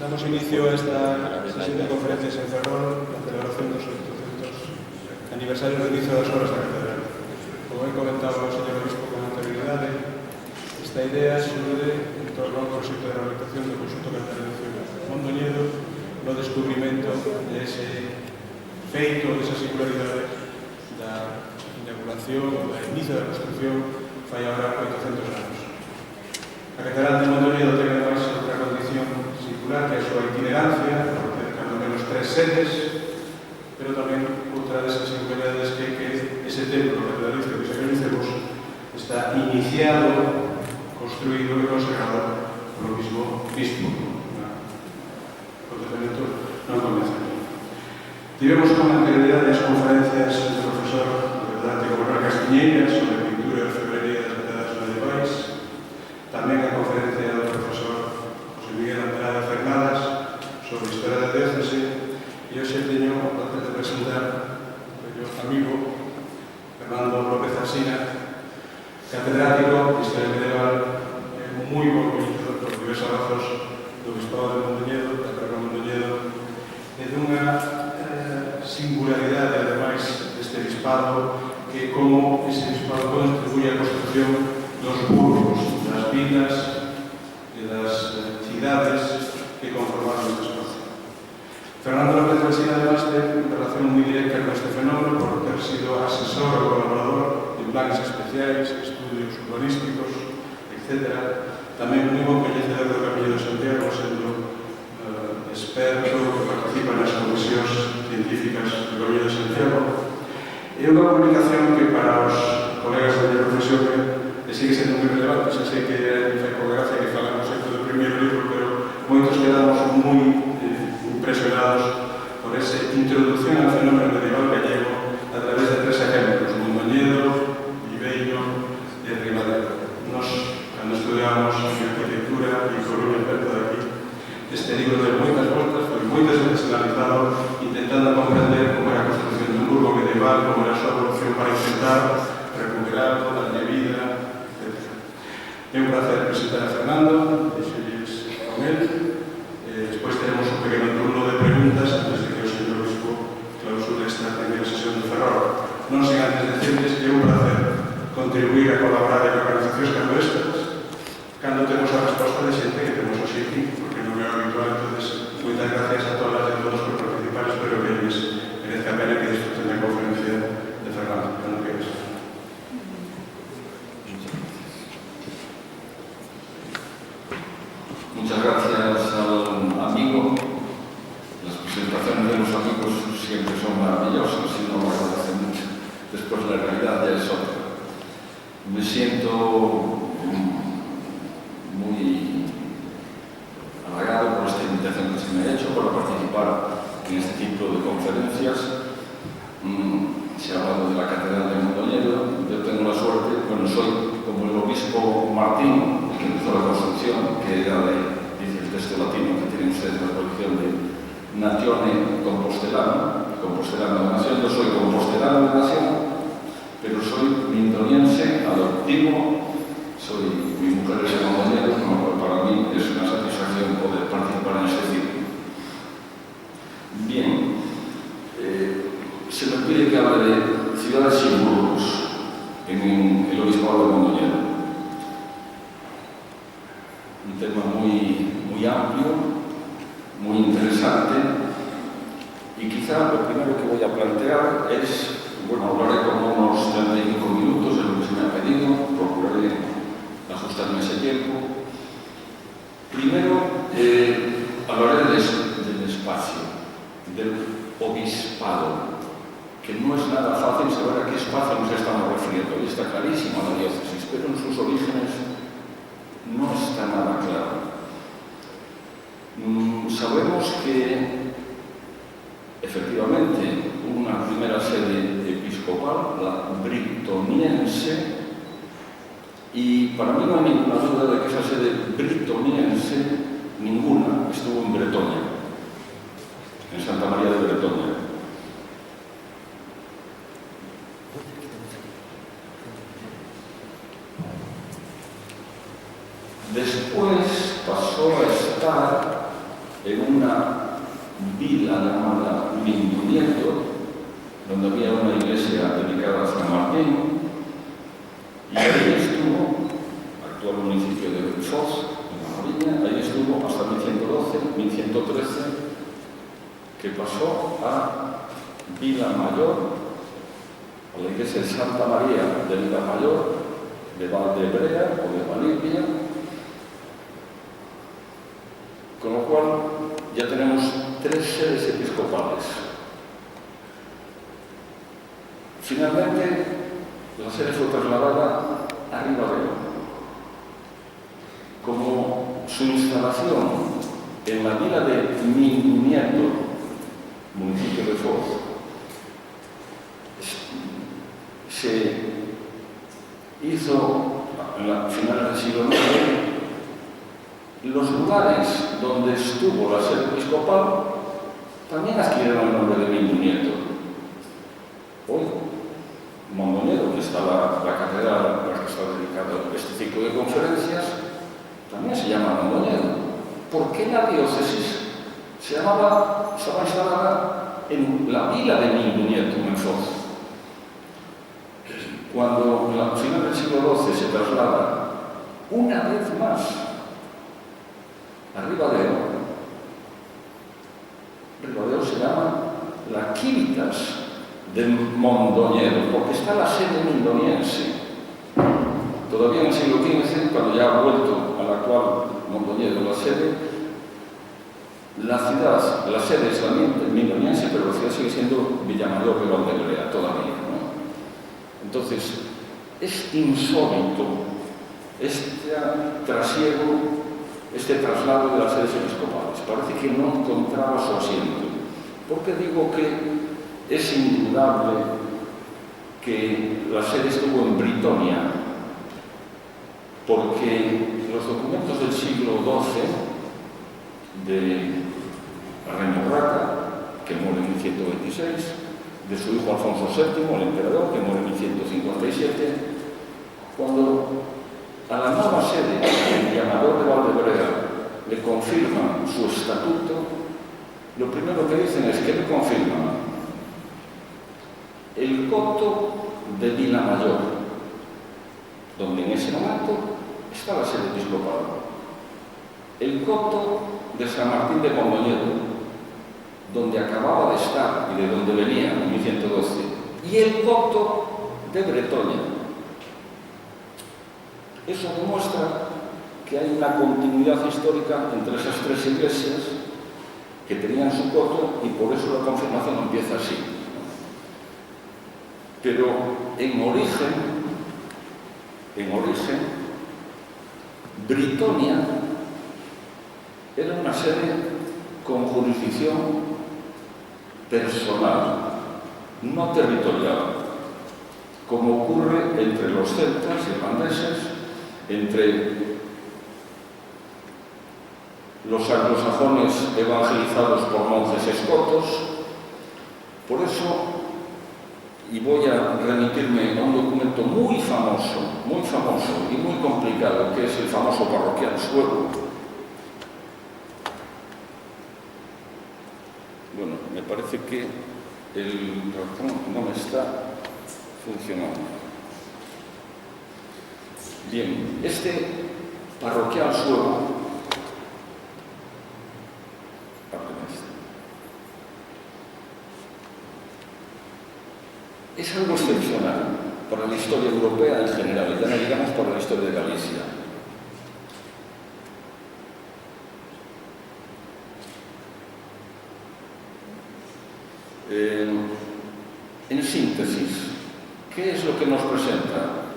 Damos inicio a esta sesión de conferencias en Ferrol, la celebración dos 800 aniversarios do inicio das obras da Catedral. Como he comentado o señor Obispo con anterioridade, esta idea surge en torno ao proxecto de rehabilitación do conxunto catedralicio de Mondoñedo no descubrimento de ese feito, desa singularidade da inauguración ou da inicio da construcción fai agora 800 anos. A Catedral de Mondoñedo ten ademais outra condición singular, que é a súa itinerancia, porque ten cando menos 3 sedes, pero tamén outra desas singularidades que ese templo catedralicio que se conhecemos está iniciado, construído e consagrado polo mismo bispo, procedimento non convencional. Tivemos con anterioridade as conferencias do profesor catedrático Manuel Castiñeira sobre pintura e orfebrería das catedrais medievais, tamén a conferencia do profesor José Miguel Andrade Fernadas sobre historia da diócese, e hoxe teño o placer de presentar o meu amigo Fernando López Alsina, catedrático de Historia Medieval, moi bon coñecedor por diversas razóns do Bispado de Mondoñedo, da Carrera Mondoñedo, e dunha singularidade, ademais, deste bispado, que como ese bispado contribuye á construcción dos burgos, das vilas e das cidades que conformaron este espacio. Fernando López Alsina, además, ten relación moi directa con este fenómeno por ter sido asesor ou colaborador de planes especiais, estudios urbanísticos, etc. Tamén moi bon coñecedor do Camiño de Santiago, sendo experto que participa nas comisións científicas do Camiño de Santiago. É unha comunicación que para os colegas da minha profesión sigue sendo moi relevante. Xa sei que é con gracia que falamos sempre do primeiro libro, pero moitos quedamos moi impresionados por esa introducción ao fenómeno medieval gallego a través de 3 ejemplos: Mondoñedo, Viveiro e Ribadeo. Nos, cando estudiamos arquitectura e Coruña, perto de aquí, este libro de moitas voltas, foi moitas veces analizado intentando comprender como era a construcción dun burgo medieval, como era a súa evolución para intentar recuperarlo, darlle vida, etc. É un placer presentar a Fernando, deixolles con él. Despois teremos un pequeno turno de preguntas antes de que o señor Obispo clausure esta primeira sesión de Ferrol. Non sen antes decirles que é un placer contribuir a colaborar en organizacións como estas, cando temos a resposta de xente que temos hoxe aquí, porque non é habitual. Entonces, moitas gracias a todas e todos por participar. Espero que les merezca a pena que disfruten da conferencia de Fernando. Cando queres. Muchas gracias al amigo. Las presentaciones de los amigos siempre son maravillosas y no lo agradecen mucho. Después la realidad ya es otra. Me siento muy halagado por esta invitación que se me ha hecho para participar en este tipo de conferencias. Se ha hablado de la Catedral de Mondoñedo. Yo tengo la suerte, soy como el obispo Martín, el que empezó la construcción, que era dice el texto latino que tienen ustedes la colección de Nazione Compostelano, compostelano de nación. Yo soy compostelano de nación, pero soy mindoniense adoptivo. Mi mujer es de Mondoñedo, para mí es una satisfacción poder participar en este ciclo. Bien, se me pide que hable de ciudades y burgos en el Obispado de Mondoñedo. Un tema muy amplio, muy interesante, y quizá lo primero que voy a plantear es, hablaré como unos 35 minutos de lo que se me ha pedido, procuraré ajustarme ese tiempo. Primero, hablaré del espacio, del obispado, que no es nada fácil saber a qué espacio nos estamos refiriendo. Hoy está clarísima la diócesis, pero en sus orígenes no está nada claro. Sabemos que efectivamente hubo una primera sede episcopal, la britoniense, y para mí no hay ninguna duda de que esa sede britoniense, ninguna, estuvo en Bretonia, en Santa María de Bretonia. Después pasó a estar en vila llamada Mindunieto, donde había una iglesia dedicada a San Martín, y ahí estuvo, actual municipio de Foz, en La Mariña, ahí estuvo hasta 1112, 1113, que pasó a Vila Mayor, a la iglesia de Santa María de Vila Mayor, de Valdebrea o de Valdivia, con lo cual ya tenemos 3 sedes episcopales. Finalmente, la sede fue trasladada a Ribadeo. Como su instalación en la vila de Mindunieto, municipio de Foz, se hizo a finales del siglo IX, los lugares donde estuvo la sede episcopal también adquirieron el nombre de Mindunieto. Hoy, Mondoñedo, que está la catedral a la que está dedicada a este ciclo de conferencias, también se llama Mondoñedo. ¿Por qué la diócesis estaba instalada en la vila de Mindunieto, en Foz? Cuando al final del siglo XII se traslada una vez más a Ribadeo, Ribadeo se llama la Quívitas de Mondoñedo, porque está la sede mindoniense. Todavía en el siglo XV, cuando ya ha vuelto al actual Mondoñedo la sede, la sede es la mindoniense, pero la ciudad sigue siendo Villamayor de Valdebrea todavía, ¿no? Entonces, es insólito este trasiego, este traslado de las sedes episcopales. Parece que no encontraba su asiento. ¿Por qué digo que es indudable que la sede estuvo en Britonia? Porque los documentos del siglo XII de Remorrata, que muere en 1126, de su hijo Alfonso VII, el emperador, que muere en 1157, cuando a la nueva sede, el Villamador de Valdebrea, le confirman su estatuto, lo primero que dicen es que le confirman el coto de Vila Mayor, donde en ese momento está la sede episcopal, el coto de San Martín de Mondoñedo, donde acababa de estar y de donde venía en 1112, y el coto de Bretoña. Eso demuestra que hay una continuidad histórica entre esas 3 iglesias que tenían su coto, y por eso la confirmación empieza así. Pero en origen, Britonia era una sede con jurisdicción personal, no territorial, como ocurre entre los celtas irlandeses, entre los anglosajones evangelizados por monjes escotos. Por eso, y voy a remitirme a un documento muy famoso y muy complicado, que es el famoso Parroquial Suevo. Bueno, me parece que el ratón no me está funcionando. Bien, este Parroquial Suevo es algo excepcional para la historia europea en general, y ya no digamos para la historia de Galicia. En síntesis, ¿qué es lo que nos presenta?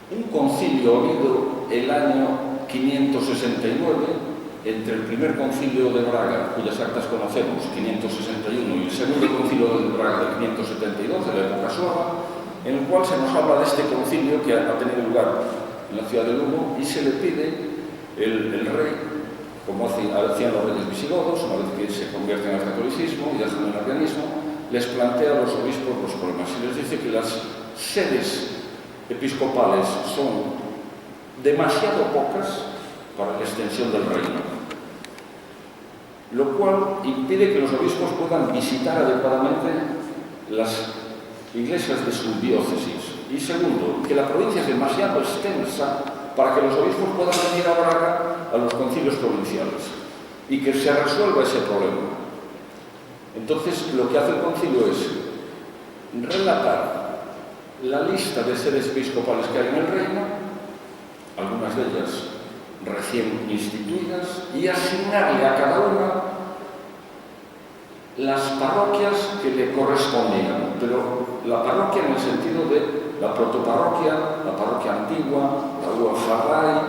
Un concilio habido el año 569, entre el primer concilio de Braga, cuyas actas conocemos, 561, y el segundo concilio de Braga, de 572, de la época sueva, en el cual se nos habla de este concilio que ha tenido lugar en la ciudad de Lugo, y se le pide el rey, como hacían los reyes visigodos, una vez que se convierten al catolicismo y dejan el arrianismo, les plantea a los obispos los problemas y les dice que las sedes episcopales son demasiado pocas para la extensión del reino. lo cual impide que los obispos puedan visitar adecuadamente las iglesias de su diócesis. Y segundo, que la provincia es demasiado extensa para que los obispos puedan venir a Braga a los concilios provinciales y que se resuelva ese problema. Entonces, lo que hace el concilio es relatar la lista de sedes episcopales que hay en el reino, algunas de ellas recién instituidas, y asignarle a cada una las parroquias que le correspondían, pero la parroquia en el sentido de la protoparroquia, la parroquia antigua, la UAFARRAI,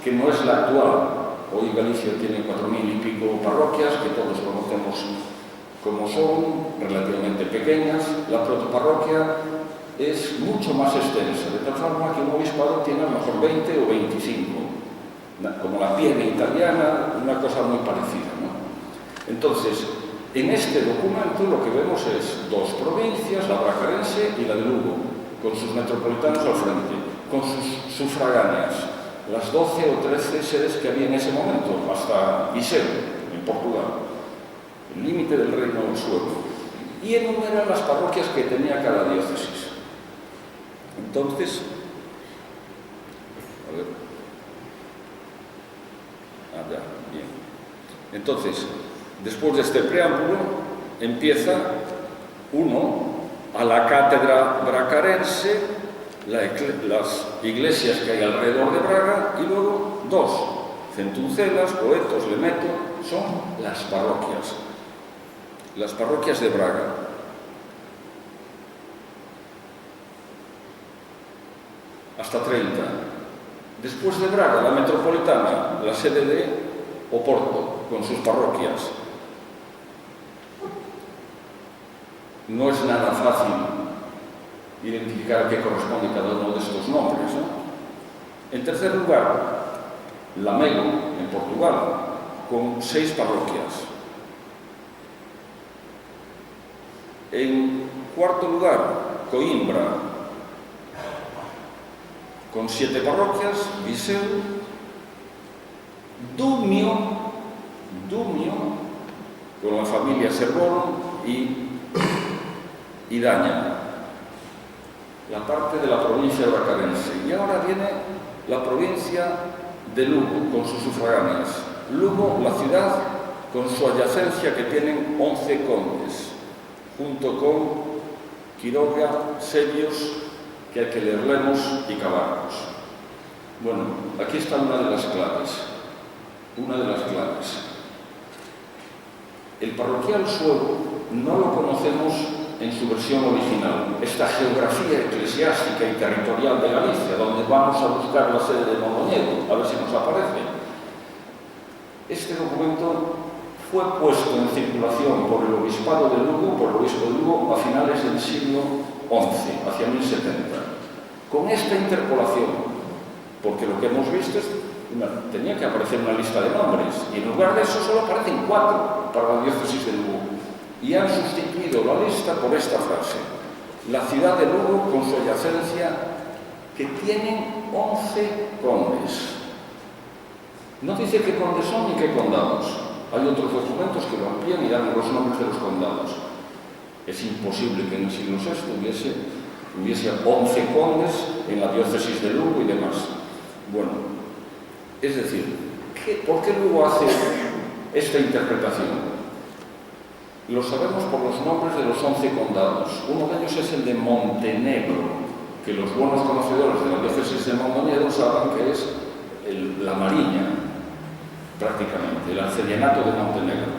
que no es la actual. Hoy Galicia tiene 4.000 y pico parroquias, que todos conocemos como son, relativamente pequeñas. La protoparroquia es mucho más extensa, de tal forma que un obispado tiene a lo mejor 20 o 25, como la Pieve italiana, una cosa muy parecida, ¿no? Entonces, en este documento lo que vemos es dos provincias, la bracarense y la de Lugo, con sus metropolitanos al frente, con sus sufragáneas, las 12 o 13 sedes que había en ese momento, hasta Viseu, en Portugal, el límite del reino del sueco, y enumeran las parroquias que tenía cada diócesis. Entonces, a ver, ya, bien. Entonces, después de este preámbulo, empieza uno a la cátedra bracarense, las iglesias que hay alrededor de Braga, y luego dos, Centuncelas, Poetos, Lemeto, son las parroquias de Braga. Hasta 30. Después de Braga, la metropolitana, la sede de Oporto, con sus parroquias. No es nada fácil identificar a qué corresponde cada uno de estos nombres, ¿no? En tercer lugar, Lamego, en Portugal, con 6 parroquias. En cuarto lugar, Coimbra, con 7 parroquias, Viseu, Dumio, con la familia Serrón, y Daña, la parte de la provincia bracarense. Y ahora viene la provincia de Lugo, con sus sufragáneas. Lugo, la ciudad, con su adyacencia, que tienen 11 condes, junto con Quiroga, Sevios, que hay que leerlos y cavarlos. Bueno, aquí está una de las claves. El parroquial suevo no lo conocemos en su versión original, esta geografía eclesiástica y territorial de Galicia, donde vamos a buscar la sede de Mondoñedo, a ver si nos aparece. Este documento fue puesto en circulación por el obispado de Lugo, por el obispo de Lugo, a finales del siglo XI, hacia 1070, con esta interpolación, porque lo que hemos visto es tenía que aparecer una lista de nombres, y en lugar de eso solo aparecen 4 para la diócesis de Lugo. Y han sustituido la lista por esta frase: la ciudad de Lugo con su adyacencia, que tienen 11 condes. No dice qué condes son ni qué condados. Hay otros documentos que lo amplían y dan los nombres de los condados. Es imposible que en el siglo VI hubiese 11 condes en la diócesis de Lugo y demás. Bueno, es decir, ¿por qué Lugo hace esta interpretación? Lo sabemos por los nombres de los 11 condados. Uno de ellos es el de Montenegro, que los buenos conocedores de la diócesis de Mondoñedo saben que es la Mariña, prácticamente, el arcedianato de Montenegro.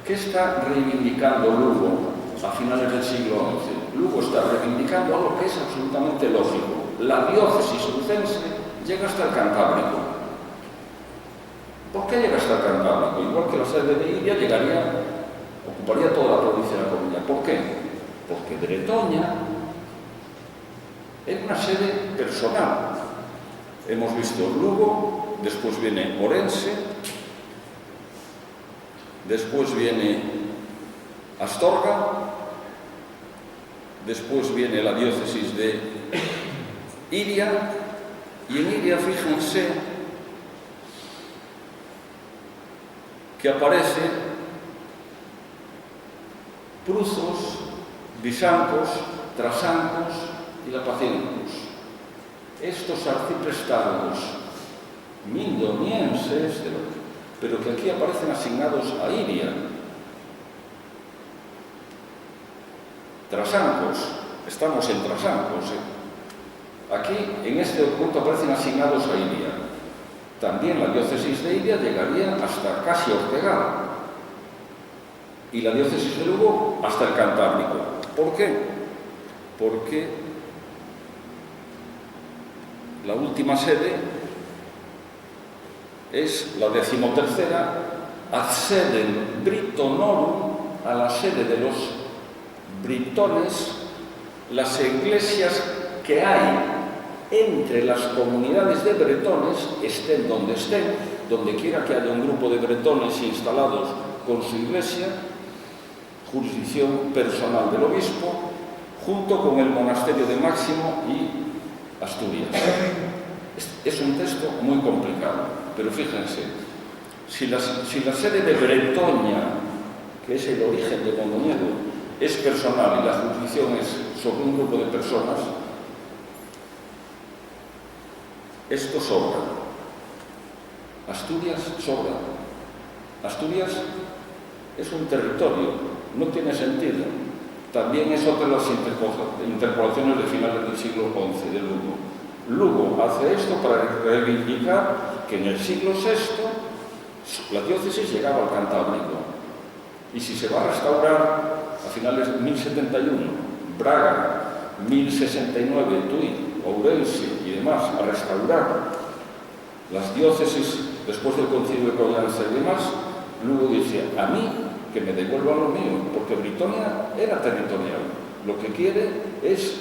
¿Qué está reivindicando Lugo a finales del siglo XI? Lugo está reivindicando algo que es absolutamente lógico. La diócesis lucense llega hasta el Cantábrico. ¿Por qué llega hasta el Cantábrico? Igual que la sede de Iria ocuparía toda la provincia de La Coruña. ¿Por qué? Porque Bretoña es una sede personal. Hemos visto Lugo, después viene Orense, después viene Astorga, después viene la diócesis de Iria, y en Iria, fíjense, que aparece Pruzos, Bisancos, Trasancos y Lapacientos. Estos arciprestados mindonienses, pero que aquí aparecen asignados a Iria. Trasancos, estamos en Trasancos. Aquí, en este documento, aparecen asignados a Iria. También la diócesis de Iria llegaría hasta casi Ortegada. Y la diócesis de Lugo hasta el Cantábrico. ¿Por qué? Porque la última sede es la 13ª ad sedem Britonorum, a la sede de los britones, las iglesias que hay entre las comunidades de bretones, estén, donde quiera que haya un grupo de bretones instalados con su iglesia, jurisdicción personal del obispo, junto con el monasterio de Máximo y Asturias. Es un texto muy complicado, pero fíjense, si la sede de Bretoña, que es el origen de Mondoñedo, es personal y la jurisdicción es sobre un grupo de personas, esto sobra. Asturias sobra. Asturias es un territorio, no tiene sentido. También es otra de las interpolaciones de finales del siglo XI de Lugo. Lugo hace esto para reivindicar que en el siglo VI la diócesis llegaba al Cantábrico. Y si se va a restaurar a finales de 1071, Braga, 1069, Tui, Ourense y demás, a restaurar las diócesis después del concilio de Coyanza y demás, Lugo dice, a mí que me devuelvan lo mío, porque Britonia era territorial. Lo que quiere es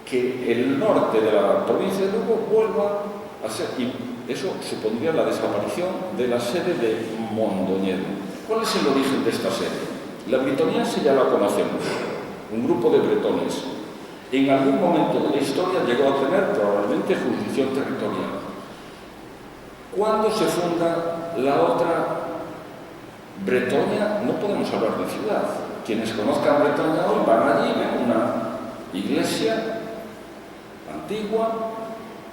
que el norte de la provincia de Lugo vuelva a ser, y eso supondría la desaparición de la sede de Mondoñedo. ¿Cuál es el origen de esta sede? La britoniense ya la conocemos, un grupo de bretones. En algún momento de la historia llegó a tener probablemente jurisdicción territorial. ¿Cuándo se funda la otra Bretonia? No podemos hablar de ciudad. Quienes conozcan Bretonia hoy van allí, ven una iglesia antigua,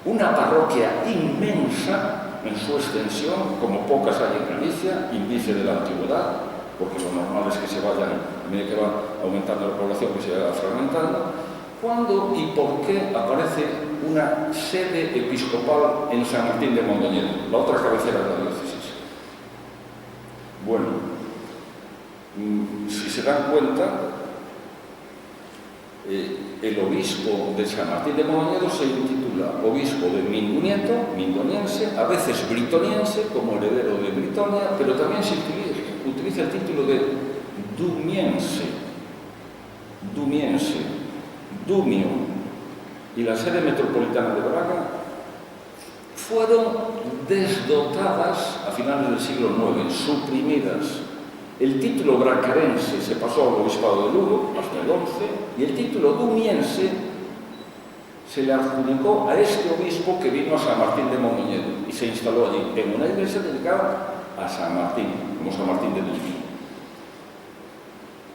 una parroquia inmensa en su extensión, como pocas hay en Galicia, índice de la antigüedad, porque lo normal es que se vayan, a medida que va aumentando la población, que se vaya fragmentando. ¿Cuándo y por qué aparece una sede episcopal en San Martín de Mondoñedo, la otra cabecera de la diócesis? Bueno, si se dan cuenta, el obispo de San Martín de Mondoñedo se intitula obispo de mindoniense, a veces britoniense, como heredero de Britonia, pero también se utiliza el título de dumiense, dumio, y la sede metropolitana de Braga fueron desdotadas a finales del siglo IX, suprimidas. El título bracarense se pasó al obispado de Lugo hasta el XI y el título dumiense se le adjudicó a este obispo que vino a San Martín de Mondoñedo y se instaló allí en una iglesia dedicada a San Martín, como San Martín de Dumio.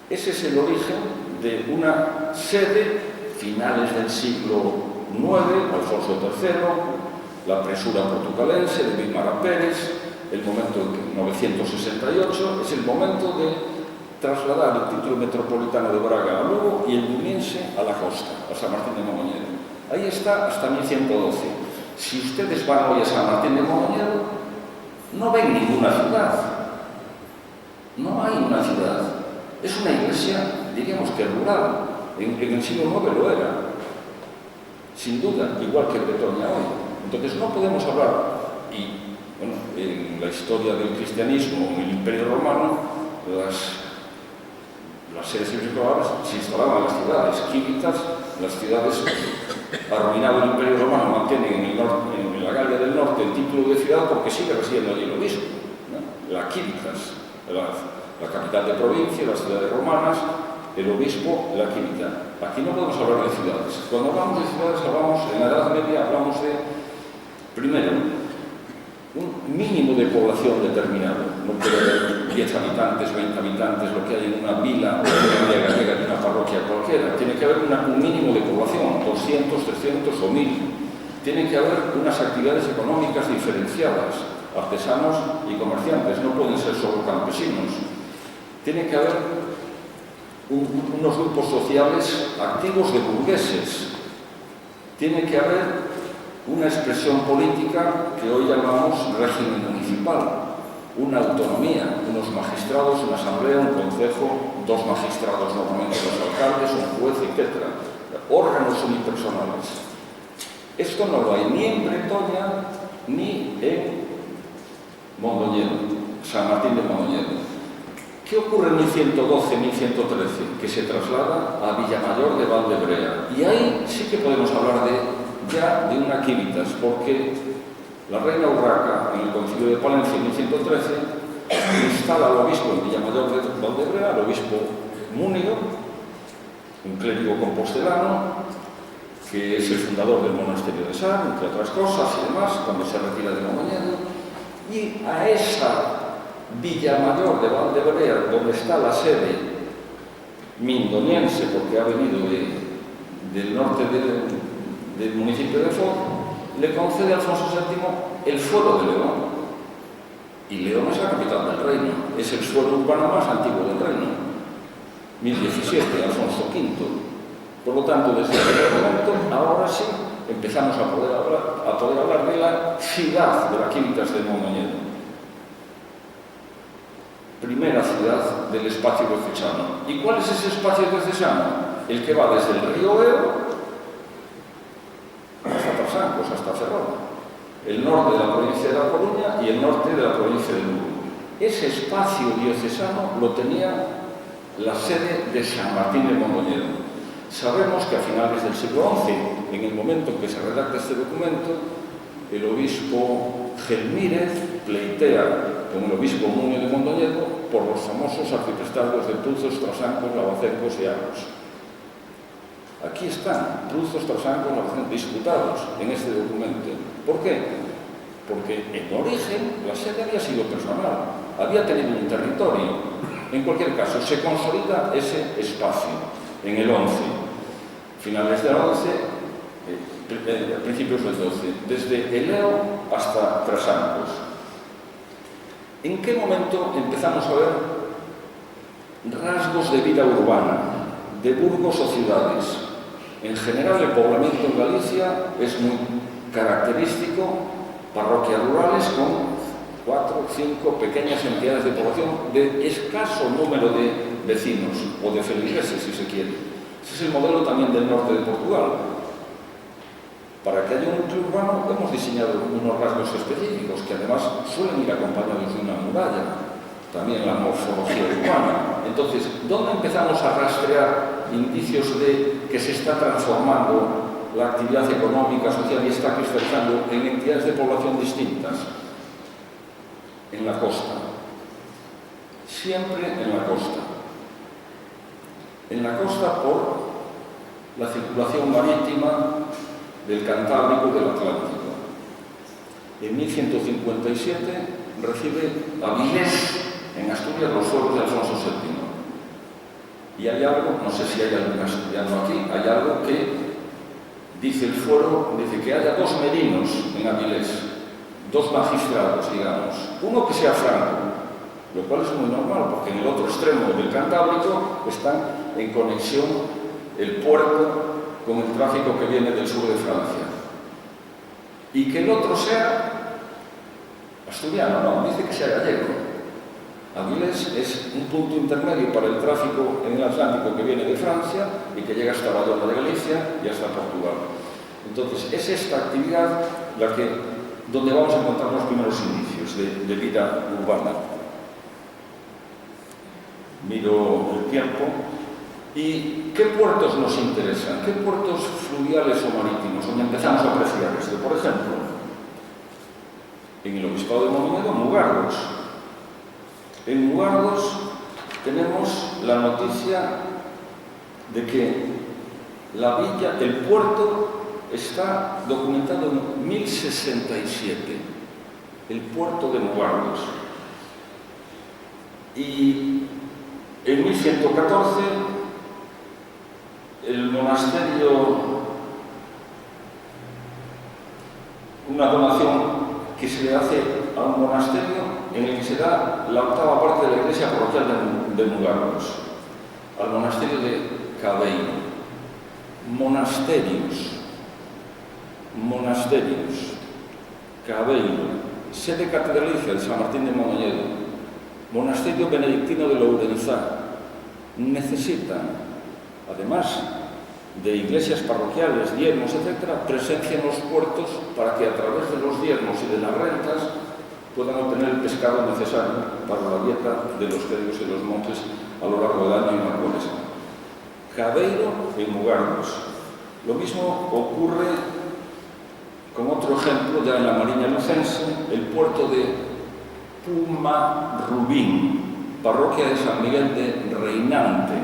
Ese es el origen de una sede, finales del siglo IX, Alfonso III, la presura portucalense de Bismarck Pérez, el momento de 968, es el momento de trasladar el título metropolitano de Braga a Lugo y el dumiense a la costa, a San Martín de Mondoñedo. Ahí está hasta 1112. Si ustedes van hoy a San Martín de Mondoñedo, no ven ninguna ciudad. No hay una ciudad. Es una iglesia, diríamos que rural. En el siglo IX lo era. Sin duda, igual que Bretonia hoy. Entonces no podemos hablar, y bueno, en la historia del cristianismo, en el Imperio Romano, las sedes episcopales se instalaban en las ciudades quílicas, las ciudades, arruinado el Imperio Romano, mantienen en la Galia del Norte el título de ciudad porque sigue residiendo allí el obispo, ¿no? La quílicas, la capital de provincia, las ciudades romanas, el obispo, la quílica. Aquí no podemos hablar de ciudades. Cuando hablamos de ciudades, hablamos, en la Edad Media, hablamos de, primero, un mínimo de población determinado. no puede haber 10 habitantes, 20 habitantes, lo que hay en una vila o en una aldea gallega de una parroquia cualquiera. Tiene que haber un mínimo de población, 200, 300 o 1000. Tiene que haber unas actividades económicas diferenciadas, artesanos y comerciantes, no pueden ser solo campesinos. Tiene que haber unos grupos sociales activos de burgueses. Tiene que haber una expresión política que hoy llamamos régimen municipal, una autonomía, unos magistrados, una asamblea, un consejo, 2 magistrados, normalmente los alcaldes, un juez, etc. Órganos unipersonales. Esto no lo hay ni en Bretoña ni en Mondoñedo, San Martín de Mondoñedo. ¿Qué ocurre en 1112, 1113? Que se traslada a Villamayor de Valdebrea. Y ahí sí que podemos hablar ya de una químitas, porque la reina Urraca, en el concilio de Palencia en 1113, instala al obispo en Villamayor de Valdebrea, al obispo Múnio, un clérigo compostelano, que es el fundador del monasterio de Sar, entre otras cosas y demás, cuando se retira de Mondoñedo, y a esa Villamayor de Valdebrea, donde está la sede mindoniense, porque ha venido del norte del municipio de Foz, le concede a Alfonso VII el fuero de León. Y León es la capital del reino, es el suelo urbano más antiguo del reino. 1017, Alfonso V. Por lo tanto, desde ese momento, ahora sí, empezamos a poder hablar de la ciudad de la Quintas de Mondoñedo. Primera ciudad del espacio diocesano. ¿Y cuál es ese espacio diocesano? El que va desde el río Eo hasta Trasancos, hasta Ferrol, el norte de la provincia de La Coruña y el norte de la provincia de Lugo. Ese espacio diocesano lo tenía la sede de San Martín de Mondoñedo. Sabemos que a finales del siglo XI, en el momento en que se redacta este documento, el obispo Gelmírez pleitea con el obispo Múnio de Mondoñedo por los famosos arciprestazgos de Pruzos, Trasancos, Lavacencos y Agos. Aquí están Pruzos, Trasancos, Lavacencos disputados en este documento. ¿Por qué? Porque en origen la sede había sido personal, había tenido un territorio. En cualquier caso, se consolida ese espacio en el 11, finales del 11, principios del 12, desde el Eo hasta Trasancos. ¿En qué momento empezamos a ver rasgos de vida urbana, de burgos o ciudades? En general, el poblamiento en Galicia es muy característico, parroquias rurales con 4 o 5 pequeñas entidades de población de escaso número de vecinos o de feligreses, si se quiere. Ese es el modelo también del norte de Portugal. Para que haya un núcleo urbano hemos diseñado unos rasgos específicos que además suelen ir acompañados de una muralla, también la morfología urbana. Entonces, ¿dónde empezamos a rastrear indicios de que se está transformando la actividad económica, social y está cristalizando en entidades de población distintas? En la costa. Siempre en la costa. En la costa por la circulación marítima del Cantábrico y del Atlántico. En 1157 recibe Avilés, en Asturias, los fueros de Alfonso VII. Y hay algo, no sé si hay algún asturiano aquí, hay algo que dice el fuero, dice que haya 2 merinos en Avilés, 2 magistrados, digamos, uno que sea franco, lo cual es muy normal, porque en el otro extremo del Cantábrico están en conexión el puerto con el tráfico que viene del sur de Francia. Y que el otro sea asturiano, no, dice que sea gallego. Avilés es un punto intermedio para el tráfico en el Atlántico que viene de Francia y que llega hasta Bayona de Galicia y hasta Portugal. Entonces, es esta actividad donde vamos a encontrar los primeros indicios de vida urbana. Miro el tiempo. ¿Y qué puertos nos interesan? ¿Qué puertos fluviales o marítimos? Donde empezamos a apreciar esto. Por ejemplo, en el Obispado de Mondoñedo, Mugardos. En Mugardos tenemos la noticia de que la villa, el puerto, está documentado en 1067. El puerto de Mugardos. Y en 1114 el monasterio, una donación que se le hace a un monasterio en el que se da la octava parte de la iglesia parroquial de Mugardos, al monasterio de Cabeiro. Monasterios, Cabeiro, sede catedralicia de San Martín de Mondoñedo, monasterio benedictino de Lourenzá, necesitan, además de iglesias parroquiales, diezmos, etc., presencia en los puertos para que a través de los diezmos y de las rentas puedan obtener el pescado necesario para la dieta de los clérigos y los monjes a lo largo del año y la cuaresma. Cabeiro en Mugardos. Lo mismo ocurre con otro ejemplo, ya en la Mariña Lucense, el puerto de Pumarubín, parroquia de San Miguel de Reinante,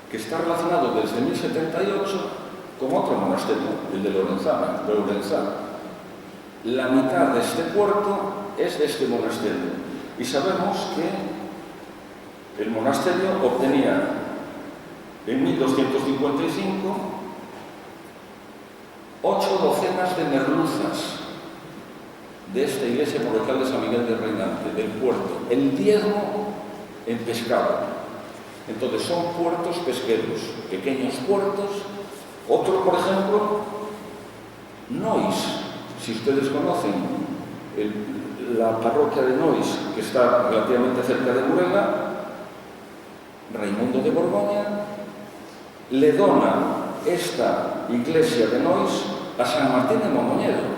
que está relacionado desde 1078 con otro monasterio, el de Lourenzá. La mitad de este puerto es de este monasterio. Y sabemos que el monasterio obtenía en 1255 8 docenas de merluzas de esta iglesia parroquial de San Miguel de Reinante, del puerto. El diezmo en pescado. Entonces son puertos pesqueros, pequeños puertos. Otro, por ejemplo, Nois. Si ustedes conocen la parroquia de Nois, que está relativamente cerca de Burela, Raimundo de Borgoña le dona esta iglesia de Nois a San Martín de Mondoñedo.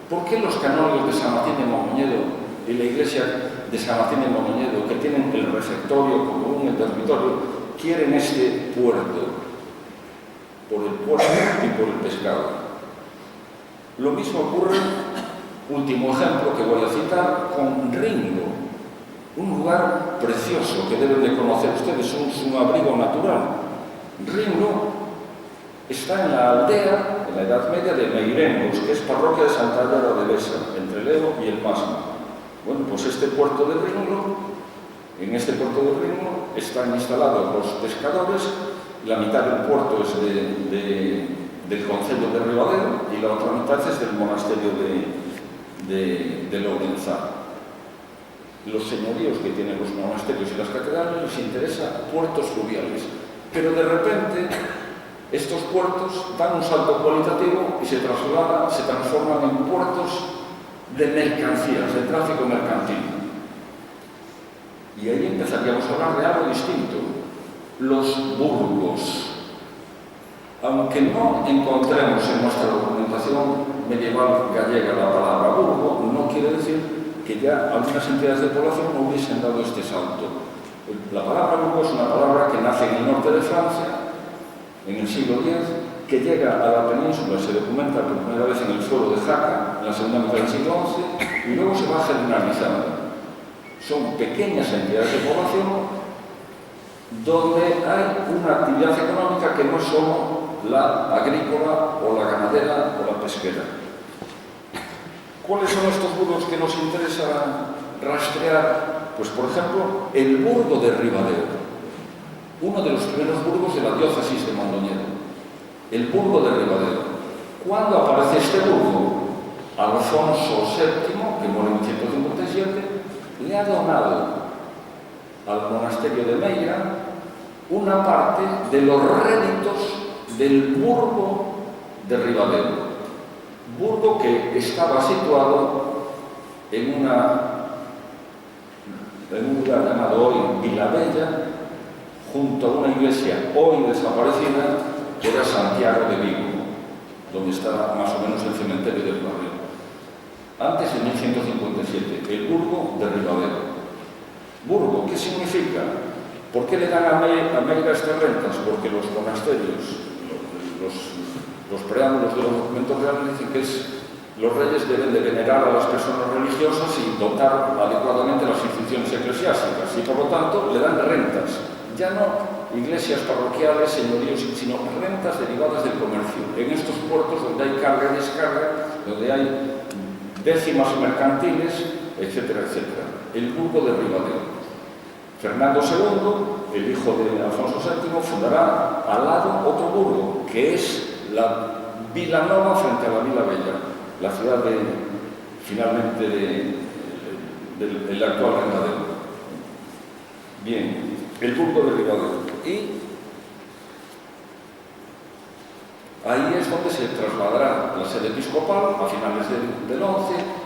¿Por qué los canónigos de San Martín de Mondoñedo y la iglesia de San Martín de Mondoñedo, que tienen el refectorio común, el dormitorio, quieren este puerto? Por el puerto y por el pescado. Lo mismo ocurre, último ejemplo que voy a citar, con Ringo, un lugar precioso que deben de conocer ustedes, es un abrigo natural. Ringo está en la aldea, en la Edad Media, de Meirengos, que es parroquia de Santa Clara de Besa, entre Leo y el Masno. Bueno, pues este puerto de Ringo, en este puerto de Ringo están instalados los pescadores, la mitad del puerto es del concello de Ribadeo y la otra mitad es del monasterio de Lourenzá. Los señoríos que tienen los monasterios y las catedrales les interesa puertos fluviales, pero de repente estos puertos dan un salto cualitativo y se transforman en puertos de mercancías, de tráfico mercantil. Y ahí empezaríamos a hablar de algo distinto, los burgos. Aunque no encontremos en nuestra documentación medieval gallega la palabra burgo, no quiere decir que ya algunas entidades de población no hubiesen dado este salto. La palabra burgo es una palabra que nace en el norte de Francia, en el siglo X, que llega a la península, se documenta por primera vez en el suelo de Jaca, en la segunda mitad del siglo XI, y luego se va generalizando. Son pequeñas entidades de población donde hay una actividad económica que no es solo la agrícola o la ganadera o la pesquera. ¿Cuáles son estos burgos que nos interesa rastrear? Pues, por ejemplo, el burgo de Ribadeo, uno de los primeros burgos de la diócesis de Mondoñedo. El burgo de Ribadeo. ¿Cuándo aparece este burgo? Alfonso VII, que muere en 1157, le ha donado al monasterio de Meira una parte de los réditos del burgo de Ribadeo. Burgo que estaba situado en un lugar llamado hoy Vilabella, junto a una iglesia hoy desaparecida, que era Santiago de Vigo, donde está más o menos el cementerio del barrio. Antes de 1157, el burgo de Ribadeo. Burgo, ¿qué significa? ¿Por qué le dan a Meira estas rentas? Porque los monasterios, los preámbulos de los documentos reales dicen que los reyes deben de venerar a las personas religiosas y dotar adecuadamente las instituciones eclesiásticas, y por lo tanto le dan rentas. Ya no iglesias parroquiales, señoríos, sino rentas derivadas del comercio. En estos puertos donde hay carga y descarga, donde hay décimas mercantiles, etcétera, etcétera. el burgo de Ribadeo. Fernando II, el hijo de Alfonso VII, fundará al lado otro burgo, que es la Vila Nova frente a la Vila Bella, la ciudad finalmente del actual Ribadeo. Bien, el burgo de Ribadeo. Y ahí es donde se trasladará la sede episcopal a finales del 11